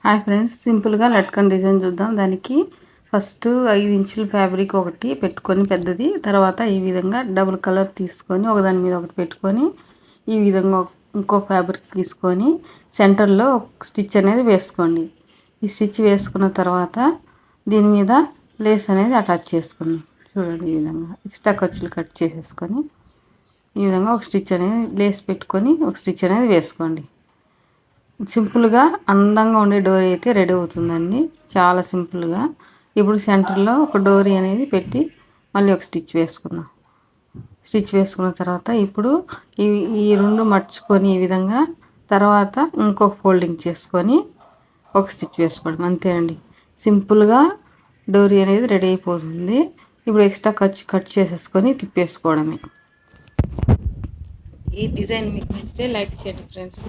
Hi friends, సింపుల్గా latkan design చూద్దాం. దానికి ఫస్ట్ 5 ఇంచుల ఫ్యాబ్రిక్ ఒకటి పెట్టుకొని పెద్దది, తర్వాత ఈ విధంగా డబుల్ కలర్ తీసుకొని ఒకదాని మీద ఒకటి పెట్టుకొని ఈ విధంగా ఇంకో ఫ్యాబ్రిక్ తీసుకొని సెంటర్లో ఒక స్టిచ్ అనేది వేసుకోండి. ఈ స్టిచ్ వేసుకున్న తర్వాత దీని మీద లేస్ అనేది అటాచ్ చేసుకున్నాం. చూడండి, ఈ విధంగా ఎక్స్ట్రా ఖర్చులు కట్ చేసేసుకొని ఈ విధంగా ఒక స్టిచ్ అనేది లేస్ పెట్టుకొని ఒక స్టిచ్ అనేది వేసుకోండి. సింపుల్గా అందంగా ఉండే డోరీ అయితే రెడీ అవుతుందండి, చాలా సింపుల్గా. ఇప్పుడు సెంటర్లో ఒక డోరీ అనేది పెట్టి మళ్ళీ ఒక స్టిచ్ వేసుకున్నాం. స్టిచ్ వేసుకున్న తర్వాత ఇప్పుడు ఈ రెండు మర్చుకొని ఈ విధంగా తర్వాత ఇంకొక ఫోల్డింగ్ చేసుకొని ఒక స్టిచ్ వేసుకోవడం, అంతేనండి. సింపుల్గా డోరీ అనేది రెడీ అయిపోతుంది. ఇప్పుడు ఎక్స్ట్రా కట్ చేసేసుకొని తిప్పేసుకోవడమే. ఈ డిజైన్ మీకు నచ్చితే లైక్ చేయండి ఫ్రెండ్స్.